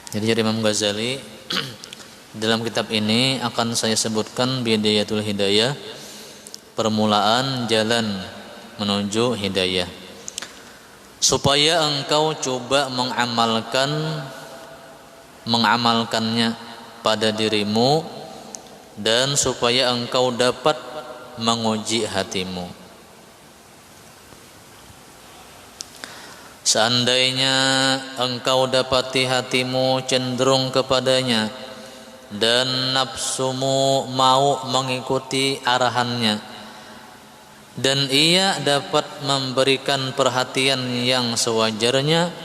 Jadi Imam Ghazali dalam kitab ini akan saya sebutkan Bidayatul Hidayah, permulaan jalan menuju hidayah, supaya engkau coba mengamalkannya pada dirimu, dan supaya engkau dapat menguji hatimu. Seandainya engkau dapati hatimu cenderung kepadanya dan nafsumu mau mengikuti arahannya, dan ia dapat memberikan perhatian yang sewajarnya,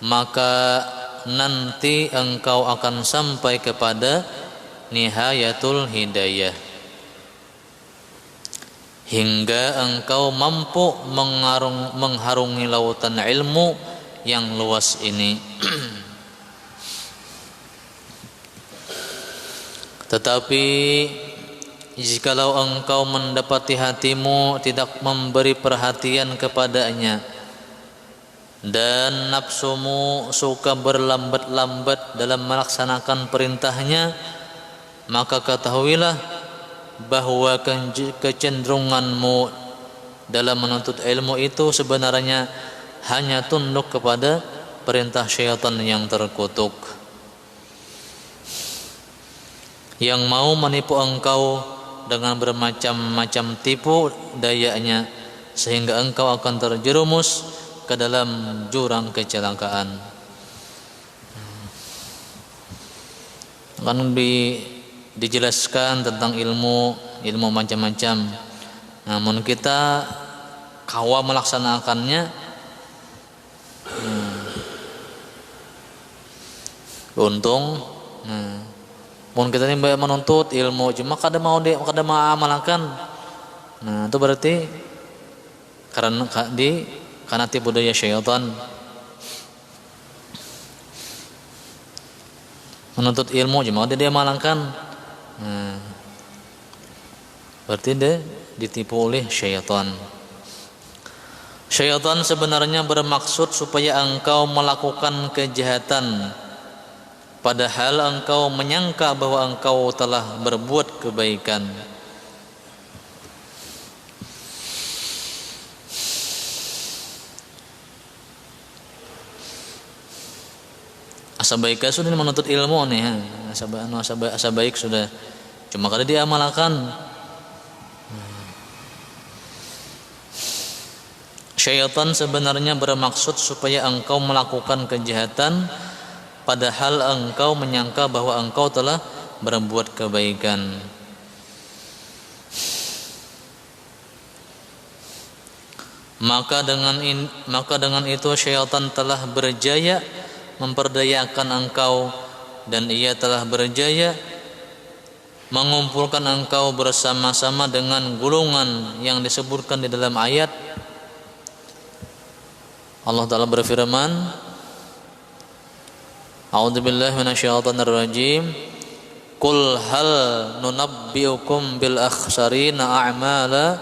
maka nanti engkau akan sampai kepada nihayatul hidayah, hingga engkau mampu mengharungi lautan ilmu yang luas ini. Tetapi jikalau engkau mendapati hatimu tidak memberi perhatian kepadanya, dan nafsumu suka berlambat-lambat dalam melaksanakan perintahnya, maka ketahuilah bahwa kecenderunganmu dalam menuntut ilmu itu sebenarnya hanya tunduk kepada perintah syaitan yang terkutuk, yang mau menipu engkau dengan bermacam-macam tipu dayanya, sehingga engkau akan terjerumus ke dalam jurang kecelakaan. Akan dijelaskan tentang ilmu macam-macam, namun kita kawa melaksanakannya, untung pun kita ini menuntut ilmu cuma kada mau amalkan. Itu berarti karena tipu daya syaitan. Menuntut ilmu cuma dia amalkan, berarti dia ditipu oleh syaitan. Syaitan sebenarnya bermaksud supaya engkau melakukan kejahatan, padahal engkau menyangka bahwa engkau telah berbuat kebaikan. Asa baik sudah menuntut ilmu nih, asa baik sudah, cuma kada diamalkan. Syaitan sebenarnya bermaksud supaya engkau melakukan kejahatan, padahal engkau menyangka bahwa engkau telah berbuat kebaikan. Maka dengan itu syaitan telah berjaya memperdayakan engkau, dan ia telah berjaya mengumpulkan engkau bersama-sama dengan golongan yang disebutkan di dalam ayat. Allah Ta'ala berfirman, A'udzubillahi minasyaitonir rajim, Qul hal nunabbiukum bil akhsarina a'mala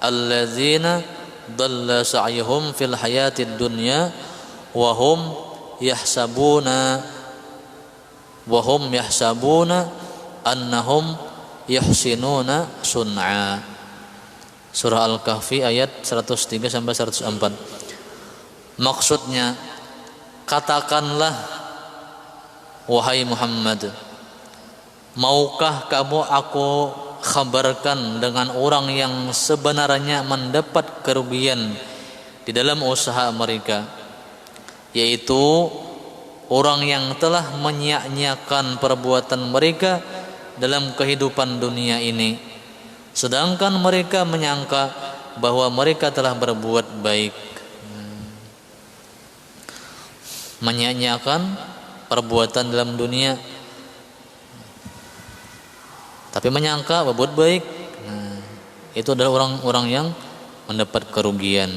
allazina dhalla sa'yuhum fil hayatid dunya wa hum yahsabuna annahum yuhsinuna sun'a. Surah Al-Kahfi ayat 103 sampai 104. Maksudnya, katakanlah wahai Muhammad, maukah kamu aku khabarkan dengan orang yang sebenarnya mendapat kerugian di dalam usaha mereka, yaitu orang yang telah menyia-nyiakan perbuatan mereka dalam kehidupan dunia ini, sedangkan mereka menyangka bahwa mereka telah berbuat baik. Menyia-nyiakan perbuatan dalam dunia, tapi menyangka berbuat baik, itu adalah orang-orang yang mendapat kerugian.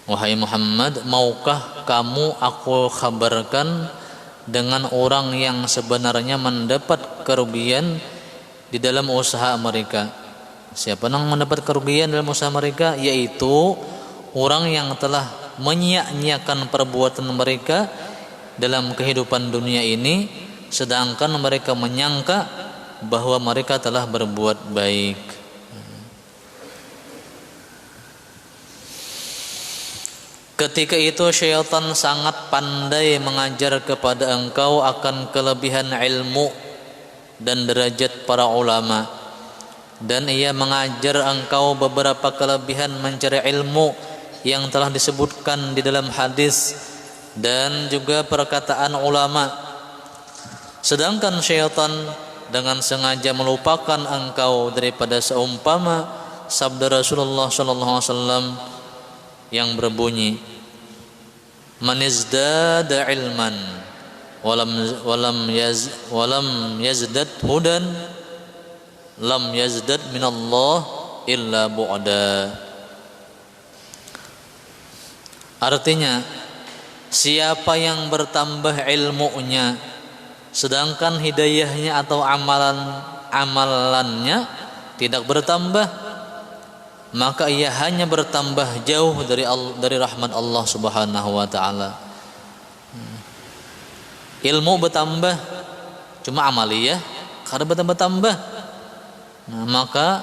Wahai Muhammad, maukah kamu aku kabarkan dengan orang yang sebenarnya mendapat kerugian di dalam usaha mereka. Siapa yang mendapat kerugian dalam usaha mereka? Yaitu orang yang telah menyia-nyiakan perbuatan mereka dalam kehidupan dunia ini, sedangkan mereka menyangka bahwa mereka telah berbuat baik. Ketika itu syaitan sangat pandai mengajar kepada engkau akan kelebihan ilmu dan derajat para ulama, dan ia mengajar engkau beberapa kelebihan mencari ilmu yang telah disebutkan di dalam hadis dan juga perkataan ulama. Sedangkan syaitan dengan sengaja melupakan engkau daripada seumpama sabda Rasulullah sallallahu alaihi wasallam yang berbunyi, man izdada ilman walam yazdad hudan lam yazdad minallah illa bu'da. Artinya, siapa yang bertambah ilmunya sedangkan hidayahnya atau amalannya tidak bertambah, maka ia hanya bertambah jauh dari rahmat Allah Subhanahu wa taala. Ilmu bertambah, cuma amaliyah kada bertambah-tambah. Maka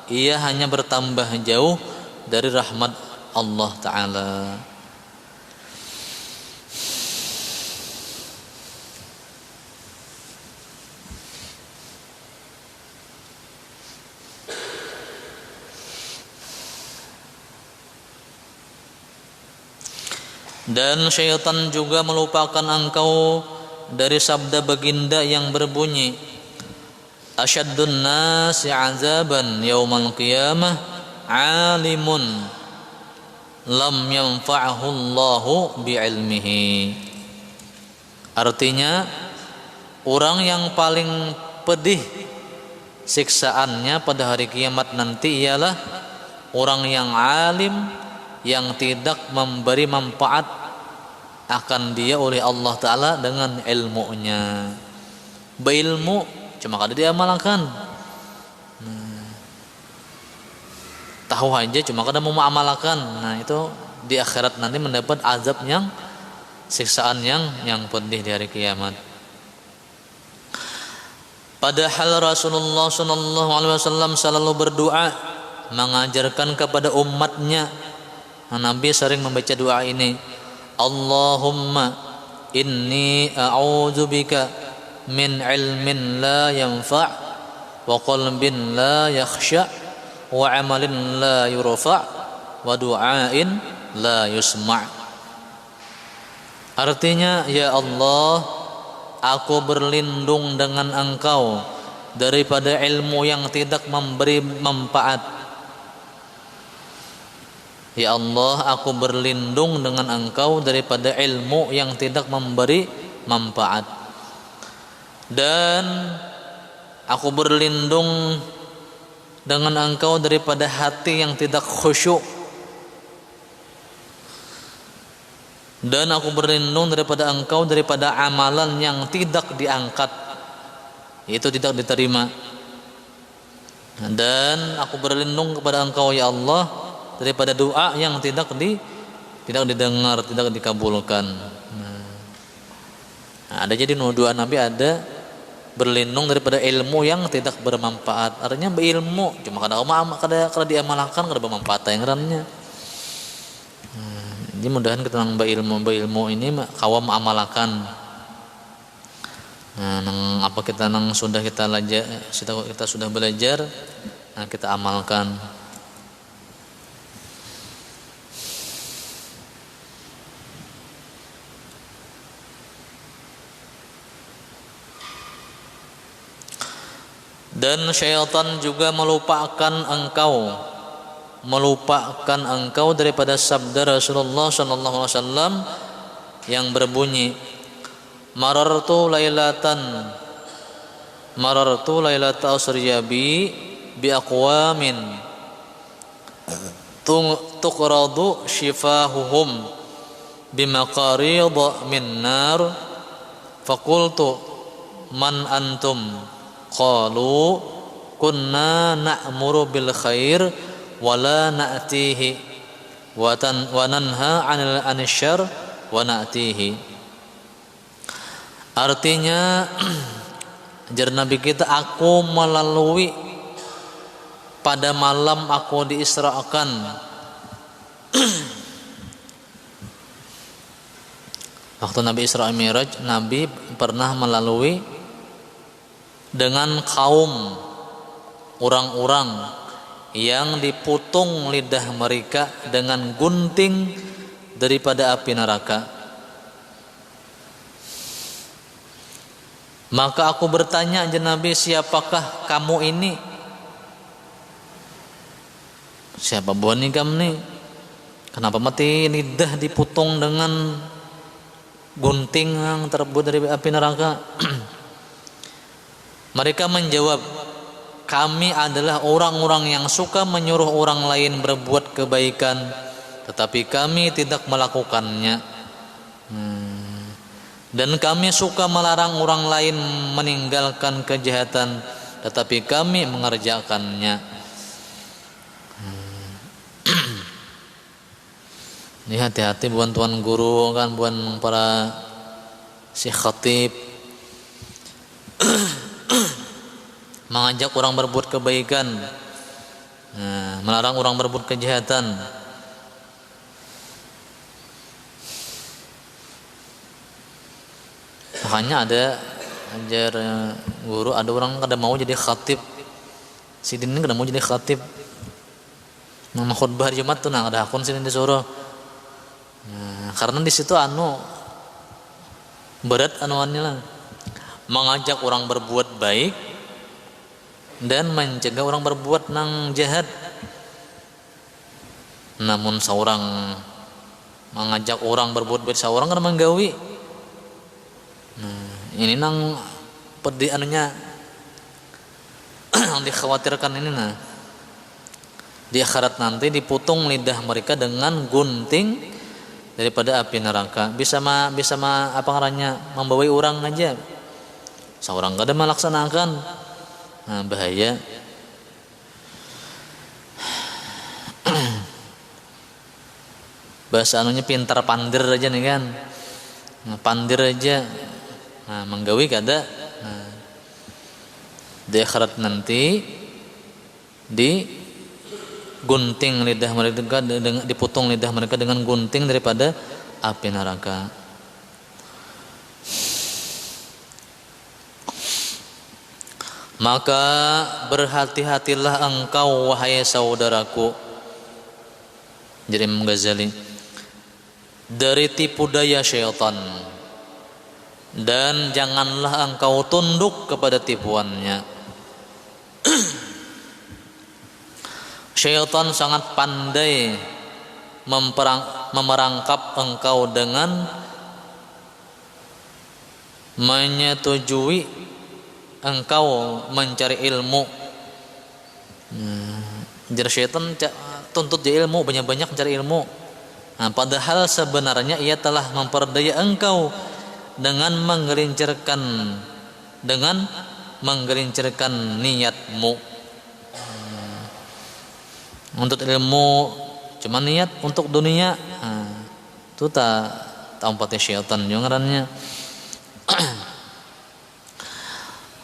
ia hanya bertambah jauh dari rahmat Allah taala. Dan syaitan juga melupakan engkau dari sabda baginda yang berbunyi, asyaddun nasi azaban yaumal qiyamah alimun lam yanfa'ahu Allahu bi'ilmihi. Artinya, orang yang paling pedih siksaannya pada hari kiamat nanti ialah orang yang alim yang tidak memberi manfaat akan dia oleh Allah Ta'ala dengan ilmunya. Berilmu cuma kada diamalkan, tahu aja cuma kada mau mengamalkan. Itu di akhirat nanti mendapat azab yang siksaan yang pedih di hari kiamat. Padahal Rasulullah SAW selalu berdoa mengajarkan kepada umatnya. Nabi sering membaca doa ini, Allahumma inni a'udzubika min ilmin la yanfa' wa qalbin la yakhsha' wa amalin la yurfa' wa du'ain la yusma'. Artinya, ya Allah, aku berlindung dengan engkau daripada ilmu yang tidak memberi manfaat. Ya Allah, aku berlindung dengan engkau daripada ilmu yang tidak memberi manfaat. Dan aku berlindung dengan engkau daripada hati yang tidak khusyuk. Dan aku berlindung daripada engkau daripada amalan yang tidak diangkat, itu tidak diterima. Dan aku berlindung kepada engkau ya Allah daripada doa yang tidak didengar, tidak dikabulkan. Ada jadi doa Nabi ada berlindung daripada ilmu yang tidak bermanfaat. Artinya berilmu cuma kada diamalkan, kada bermanfaat yang rannya. Jadi mudahan kita nang berilmu ini kawam amalkan. Nang apa kita nang sudah kita sudah belajar, kita amalkan. Dan syaitan juga melupakan engkau daripada sabda Rasulullah sallallahu alaihi wasallam yang berbunyi, marartu lailata usriya bi aqwamin tuqradu shifahuhum bimaqarid min nar faqultu man antum qalu kunna na'muru bil khair wa la na'tihi wa nanha 'anil syarr wa na'tihi. Artinya jar Nabi kita, aku melalui pada malam aku diisrakan waktu Nabi Isra Mi'raj, Nabi pernah melalui dengan kaum orang-orang yang diputung lidah mereka dengan gunting daripada api neraka. Maka aku bertanya aja Nabi, siapakah kamu ini? Siapa buani kamu nih? Kenapa mati lidah diputung dengan gunting yang terbuat dari api neraka? Mereka menjawab, kami adalah orang-orang yang suka menyuruh orang lain berbuat kebaikan, tetapi kami tidak melakukannya. Dan kami suka melarang orang lain meninggalkan kejahatan, tetapi kami mengerjakannya. Ini hati-hati buan tuan guru kan, buan para syekh khatib mengajak orang berbuat kebaikan, melarang orang berbuat kejahatan. Makanya ada ajar guru, ada orang kada mau jadi khatib. Si Din ini kada mau jadi khatib. Nama khutbah Jumat tuh nah ada akun sini disuruh. Karena di situ berat anuannya lah, mengajak orang berbuat baik dan mencegah orang berbuat nang jahat. Namun seorang mengajak orang berbuat baik, seorang kan menggawi. Ini nang pedih anunya yang dikhawatirkan ini nah. Di akhirat nanti diputung lidah mereka dengan gunting daripada api neraka. Bisa apa ngarannya, membawai orang aja. Seorang kada melaksanakan, bahaya. Bahasa anunya pintar pandir aja nih kan, pandir aja, menggawi kada. Di akhirat nanti gunting lidah mereka, diputung lidah mereka dengan gunting daripada api neraka. Maka berhati-hatilah engkau wahai saudaraku, jadi Imam Ghazali, dari tipu daya syaitan, dan janganlah engkau tunduk kepada tipuannya. Syaitan sangat pandai memerangkap engkau dengan menyetujui engkau mencari ilmu. Jadi syaitan tuntut dia ilmu, banyak-banyak mencari ilmu. Padahal sebenarnya ia telah memperdaya engkau dengan menggelincirkan niatmu. Untuk ilmu cuma niat untuk dunia, itu tak umpatnya syaitan yang ngarannya.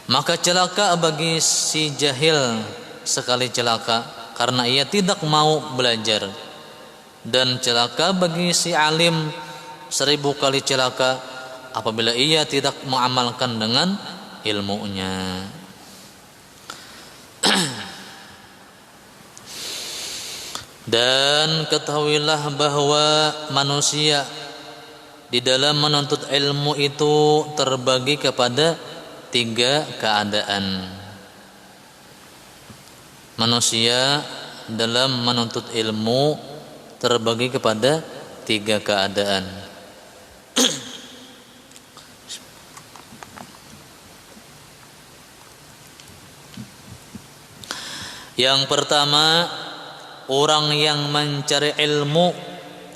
Maka celaka bagi si jahil sekali celaka karena ia tidak mau belajar, dan celaka bagi si alim 1000 kali celaka apabila ia tidak mengamalkan dengan ilmunya. Dan ketahuilah bahwa manusia di dalam menuntut ilmu itu terbagi kepada 3 keadaan. Manusia dalam menuntut ilmu terbagi kepada 3 keadaan. Yang pertama, orang yang mencari ilmu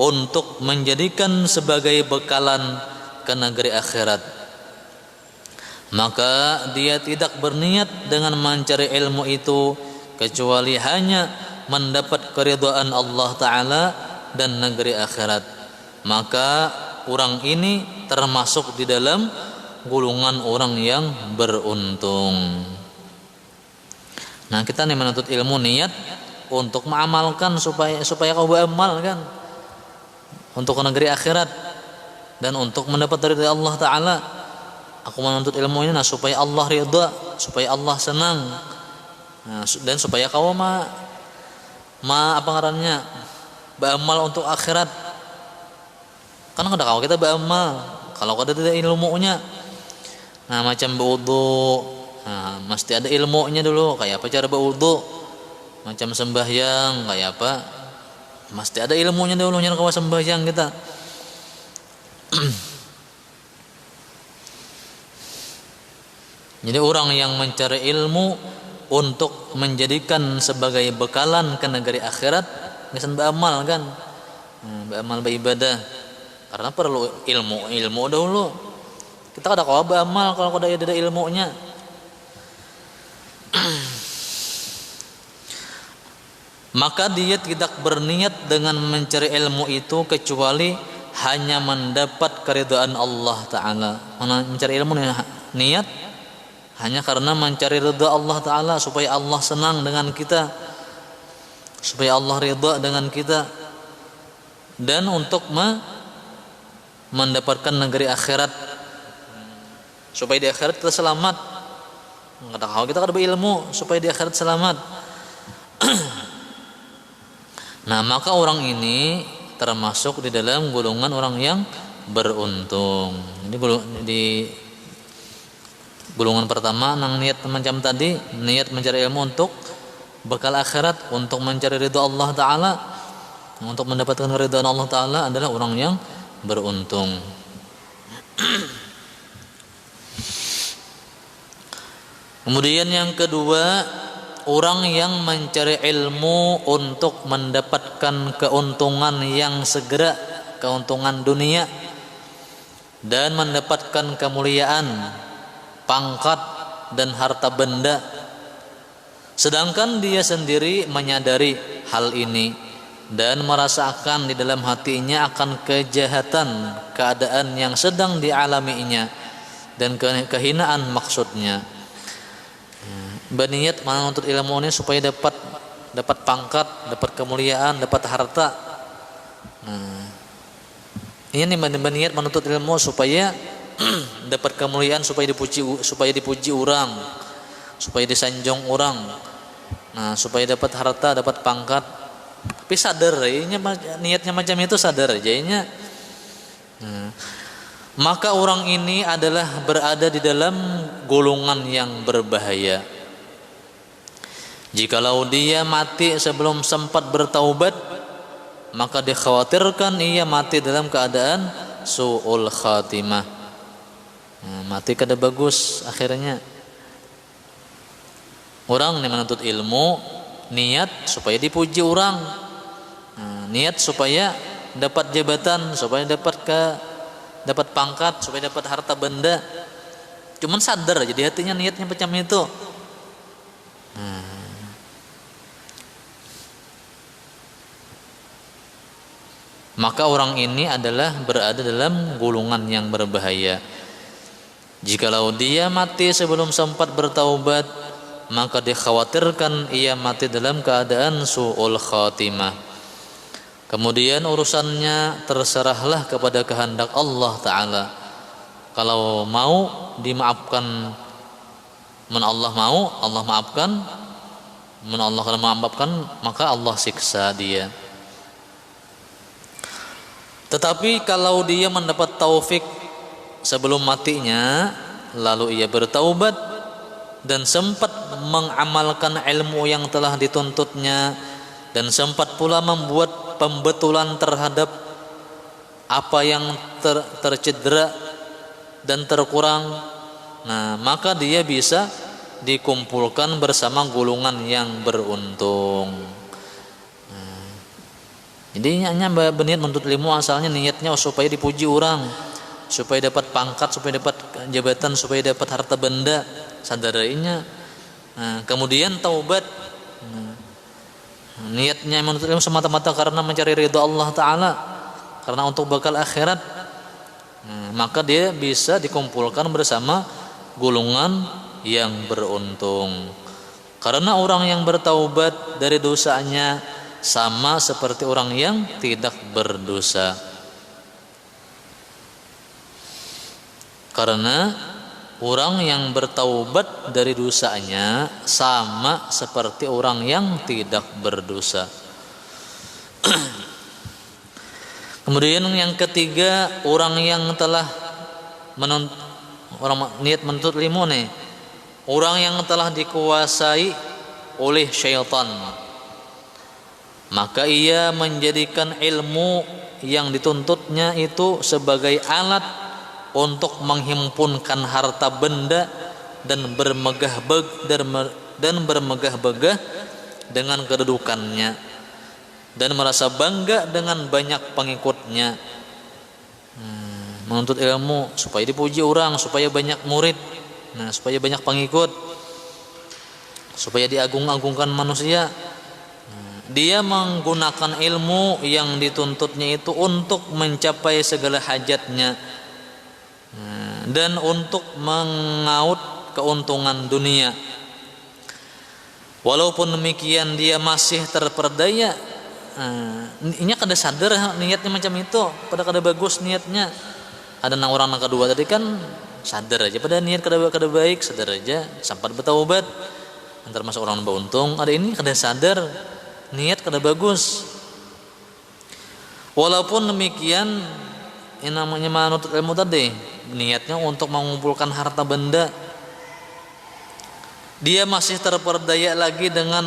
untuk menjadikan sebagai bekalan ke negeri akhirat. maka dia tidak berniat dengan mencari ilmu itu kecuali hanya mendapat keridhaan Allah Ta'ala dan negeri akhirat, maka orang ini termasuk di dalam golongan orang yang beruntung. Nah, kita nih menuntut ilmu niat untuk mengamalkan supaya kau beramal kan, untuk ke negeri akhirat dan untuk mendapat dari Allah Ta'ala. Aku menuntut ilmu ini supaya Allah ridha, supaya Allah senang, dan supaya kau apa ngarannya beramal untuk akhirat. Kan kada kau kita beramal kalau kada ada ilmunya. Nah, macam berwudu, mesti ada ilmunya dulu, kayak apa cara berwudu. Macam sembahyang, kayak apa, mesti ada ilmunya dulu nyar kawa sembahyang kita. Jadi orang yang mencari ilmu untuk menjadikan sebagai bekalan ke negeri akhirat, ngesan beramal kan, beramal beribadah, karena perlu ilmu dahulu. Kita kada kawa beramal kalau kada ada ilmunya. Maka dia tidak berniat dengan mencari ilmu itu kecuali hanya mendapat keridhaan Allah Ta'ala. Mencari ilmu niat hanya karena mencari ridha Allah Ta'ala, supaya Allah senang dengan kita, supaya Allah ridha dengan kita, dan untuk mendapatkan negeri akhirat, supaya di akhirat kita selamat. Kalau kita kada berilmu supaya di akhirat selamat. Nah, maka orang ini termasuk di dalam golongan orang yang beruntung. Jadi di golongan pertama nang niat macam tadi, niat mencari ilmu untuk bekal akhirat, untuk mencari ridha Allah Ta'ala, untuk mendapatkan ridha Allah Ta'ala adalah orang yang beruntung. Kemudian yang kedua, orang yang mencari ilmu untuk mendapatkan keuntungan yang segera, keuntungan dunia, dan mendapatkan kemuliaan, pangkat, dan harta benda, sedangkan dia sendiri menyadari hal ini dan merasakan di dalam hatinya akan kejahatan keadaan yang sedang dialaminya dan kehinaan maksudnya. Berniat menuntut ilmu ini supaya dapat pangkat, dapat kemuliaan, dapat harta. Ini berniat menuntut ilmu supaya dapat kemuliaan, supaya dipuji orang, supaya disanjung orang. Nah, supaya dapat harta, dapat pangkat. Tapi sadar, niatnya macam itu sadar jadinya. Maka orang ini adalah berada di dalam golongan yang berbahaya. Jikalau dia mati sebelum sempat bertaubat, maka dikhawatirkan ia mati dalam keadaan su'ul khatimah. Mati kada bagus akhirnya. Orang yang menuntut ilmu niat supaya dipuji orang, niat supaya dapat jabatan, supaya dapat pangkat, supaya dapat harta benda. Cuman sadar jadi hatinya niatnya macam itu. Maka orang ini adalah berada dalam golongan yang berbahaya. Jikalau dia mati sebelum sempat bertaubat, maka dikhawatirkan ia mati dalam keadaan su'ul khatimah. Kemudian urusannya terserahlah kepada kehendak Allah Ta'ala. Kalau mau dimaafkan, men Allah mau, Allah maafkan. Men Allah kalau maafkan, maka Allah siksa dia. Tetapi kalau dia mendapat taufik sebelum matinya, lalu ia bertaubat dan sempat mengamalkan ilmu yang telah dituntutnya, dan sempat pula membuat pembetulan terhadap apa yang tercedera dan terkurang, nah maka dia bisa dikumpulkan bersama golongan yang beruntung. Jadi hanya berniat menuntut ilmu asalnya niatnya supaya dipuji orang, supaya dapat pangkat, supaya dapat jabatan, supaya dapat harta benda, sadarainya. Nah, kemudian taubat, niatnya menuntut ilmu semata-mata karena mencari ridha Allah Ta'ala, karena untuk bekal akhirat. Maka dia bisa dikumpulkan bersama golongan yang beruntung. Karena orang yang bertaubat dari dosanya sama seperti orang yang tidak berdosa. Karena orang yang bertaubat dari dosanya sama seperti orang yang tidak berdosa. Kemudian yang ketiga, orang yang telah niat menuntut ilmu nih, orang yang telah dikuasai oleh syaitan, maka ia menjadikan ilmu yang dituntutnya itu sebagai alat untuk menghimpunkan harta benda dan bermegah-megah dengan kedudukannya, dan merasa bangga dengan banyak pengikutnya. Menuntut ilmu supaya dipuji orang, supaya banyak murid, supaya banyak pengikut, supaya diagung-agungkan manusia. Dia menggunakan ilmu yang dituntutnya itu untuk mencapai segala hajatnya, dan untuk mengaut keuntungan dunia. Walaupun demikian dia masih terperdaya. Ini kada sadar niatnya macam itu, pada kada bagus niatnya. Ada orang yang kedua tadi kan sadar aja pada niat kada baik, sadar aja sempat bertaubat, antar masuk orang beruntung. Ada ini kada sadar niat kada bagus. Walaupun demikian, yang namanya menuntut ilmu tadi niatnya untuk mengumpulkan harta benda, dia masih terperdaya lagi dengan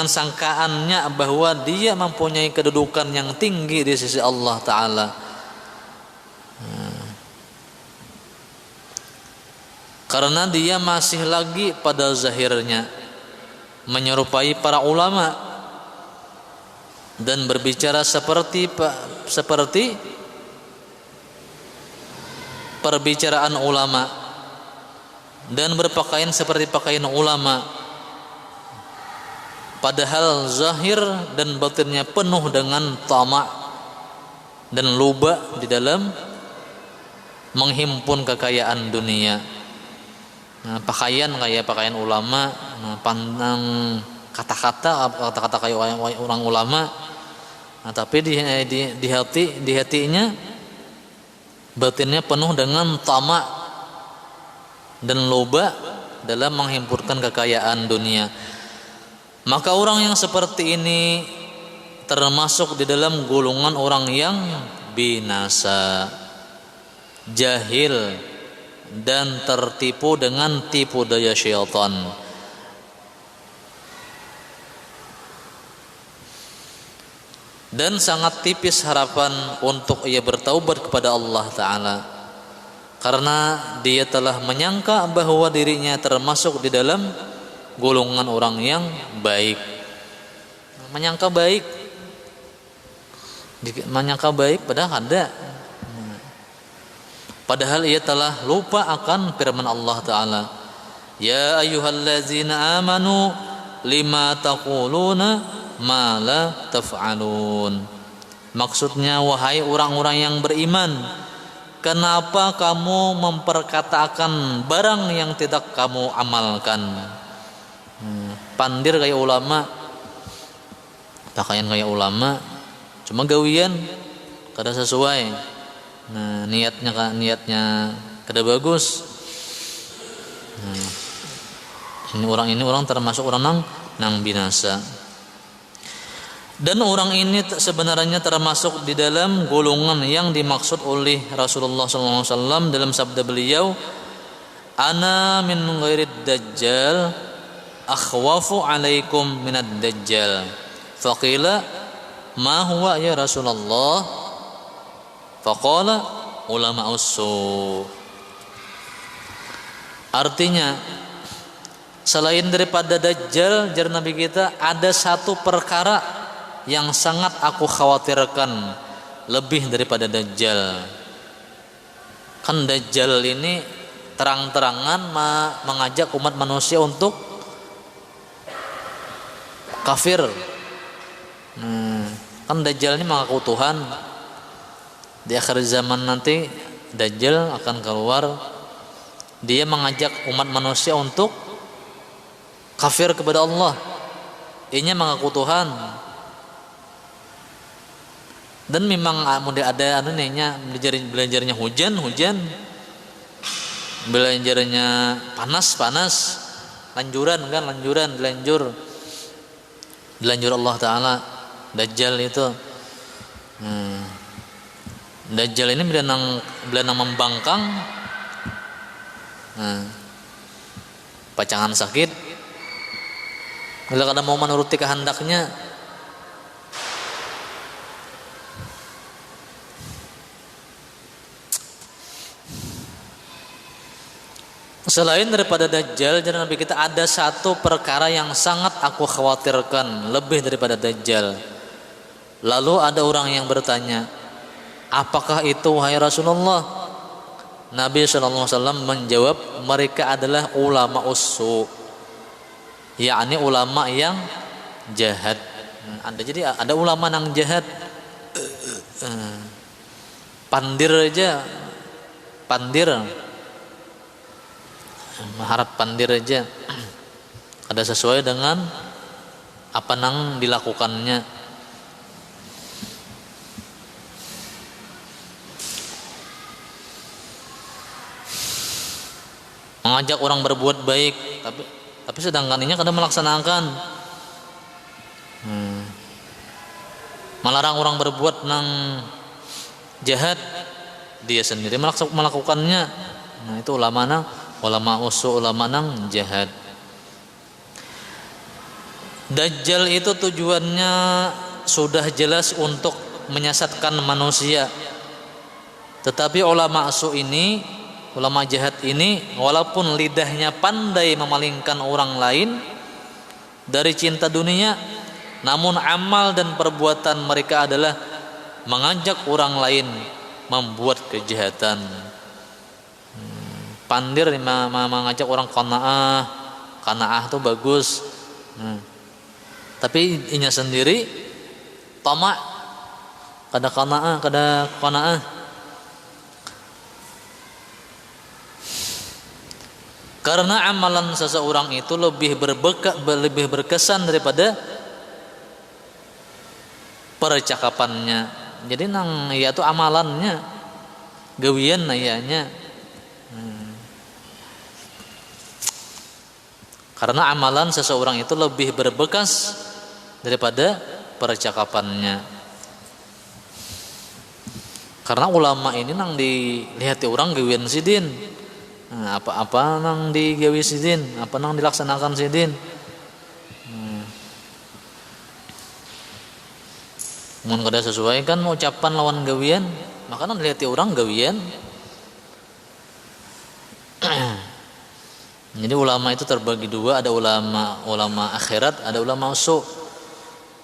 sangkaannya bahwa dia mempunyai kedudukan yang tinggi di sisi Allah Ta'ala. Karena dia masih lagi pada zahirnya menyerupai para ulama dan berbicara seperti perbicaraan ulama dan berpakaian seperti pakaian ulama, padahal zahir dan batinnya penuh dengan tamak dan luba di dalam menghimpun kekayaan dunia. Pakaian kayak pakaian ulama, pandang kata-kata kayak orang ulama, tapi di hatinya batinnya penuh dengan tamak dan loba dalam menghimpurkan kekayaan dunia. Maka orang yang seperti ini termasuk di dalam golongan orang yang binasa, jahil, dan tertipu dengan tipu daya syaitan. Dan sangat tipis harapan untuk ia bertaubat kepada Allah Ta'ala, karena dia telah menyangka bahwa dirinya termasuk di dalam golongan orang yang baik. Menyangka baik padahal ada. Padahal ia telah lupa akan firman Allah Ta'ala, ya ayyuhallazina amanu lima taquluna ma la taf'alun. Maksudnya, wahai orang-orang yang beriman, kenapa kamu memperkatakan barang yang tidak kamu amalkan? Pandir kayak ulama, pakaian kayak ulama, cuma gawian kada sesuai. Niatnya kada bagus. Ini orang termasuk orang nang binasa. Dan orang ini sebenarnya termasuk di dalam golongan yang dimaksud oleh Rasulullah SAW dalam sabda beliau, ana min ghairid dajjal akhwafu alaikum minad dajjal. Faqila ma huwa ya Rasulullah? Faqala ulama usu. Artinya, selain daripada dajjal, jar Nabi kita, ada satu perkara yang sangat aku khawatirkan lebih daripada Dajjal. Kan Dajjal ini terang-terangan mengajak umat manusia untuk kafir. Kan Dajjal ini mengaku Tuhan. Di akhir zaman nanti Dajjal akan keluar, dia mengajak umat manusia untuk kafir kepada Allah. Ianya mengaku Tuhan. Dan memang ada anehnya, belajarnya hujan, belajarnya panas, lanjuran dilanjur Allah Ta'ala. Dajjal itu Dajjal ini belanang membangkang, pacangan sakit, kalau kadang mau menuruti kehendaknya. Selain daripada Dajjal, jangan Nabi kita, ada satu perkara yang sangat aku khawatirkan lebih daripada Dajjal. Lalu ada orang yang bertanya, apakah itu wahai Rasulullah? Nabi SAW menjawab, mereka adalah ulama ussu, yakni ulama yang jahat. Jadi ada ulama yang jahat, pandir, mengharap pandir aja, ada sesuai dengan apa nang dilakukannya. Mengajak orang berbuat baik, tapi sedangkan ini kadang melaksanakan. Melarang orang berbuat nang jahat, dia sendiri melakukannya. Nah, itu ulama ussu, ulama nang jahat. Dajjal itu tujuannya sudah jelas untuk menyesatkan manusia. Tetapi ulama ussu ini, ulama jahat ini, walaupun lidahnya pandai memalingkan orang lain dari cinta dunia, namun amal dan perbuatan mereka adalah mengajak orang lain membuat kejahatan. Pandir mengajak orang qanaah itu bagus. Tapi inya sendiri tamak, kada qanaah. Karena amalan seseorang itu lebih berkesan daripada percakapannya. Jadi nang ya itu amalannya, gawian nayanya. Karena amalan seseorang itu lebih berbekas daripada percakapannya. Karena ulama ini nang dilihat orang gawian sidin, apa nang digawi sidin, apa nang dilaksanakan sidin. Mun kada sesuai kan ucapan lawan gawian, maka nang dilihat orang gawian. Jadi ulama itu terbagi dua, ada ulama akhirat, ada ulama ussu.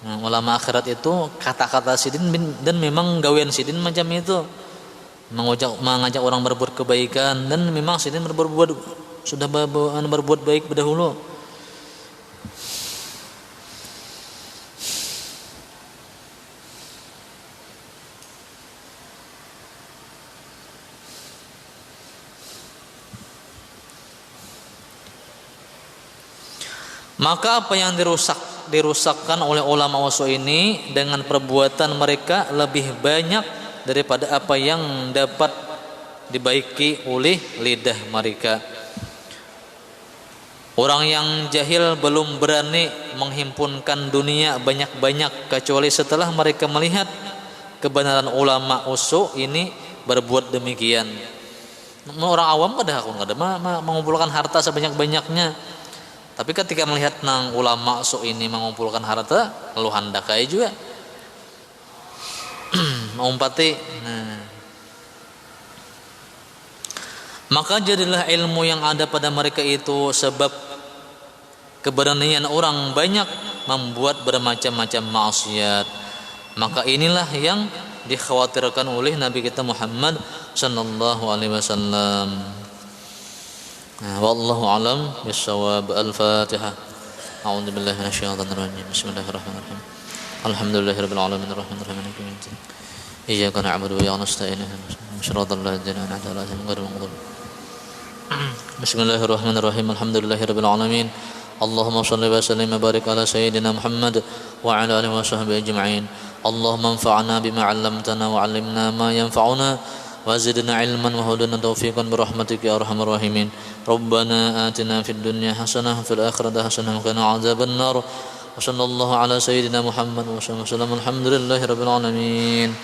Ulama akhirat itu kata-kata sidin dan memang gawean sidin macam itu, mengajak orang berbuat kebaikan, dan memang sidin sudah berbuat baik berdahulu. Maka apa yang dirusakkan oleh ulama ussu ini dengan perbuatan mereka lebih banyak daripada apa yang dapat dibaiki oleh lidah mereka. Orang yang jahil belum berani menghimpunkan dunia banyak-banyak kecuali setelah mereka melihat kebenaran ulama ussu ini berbuat demikian. Orang awam kada mengumpulkan harta sebanyak-banyaknya. Tapi ketika melihat nang ulama ussu ini mengumpulkan harta, lalu handakai juga mengumpati. Maka jadilah ilmu yang ada pada mereka itu sebab keberanian orang banyak membuat bermacam-macam maksiat. Maka inilah yang dikhawatirkan oleh Nabi kita Muhammad sallallahu alaihi wasallam. Wallahu alam bissawab. Al-Fatihah. A'udzu billahi minasyaitonir rajim. Bismillahirrahmanirrahim. Alhamdulillahirabbil alamin arrahmanir rahim maliki yaumiddin. Iyyaka na'budu wa iyyaka nasta'in. Shiratal ladzina an'amta 'alaihim ghairil maghdubi. Bismillahirrahmanirrahim. Alhamdulillahirabbil alamin. Allahumma shalli wa sallim wa barik ala sayyidina Muhammad wa ala alihi wa sahbihi ajma'in. Allahumma anfa'na bima 'allamtana wa 'allimna ma yanfa'una wa zidna 'ilman wa hudana taufiqan bi rahmatika ya arhamar rahimin. Rabbana atina fid dunya hasanah wa fil akhirati hasanah wa qina 'adzaban nar. Wa sallallahu ala sayyidina Muhammad wa sallam. Alhamdulillahirabbil alamin.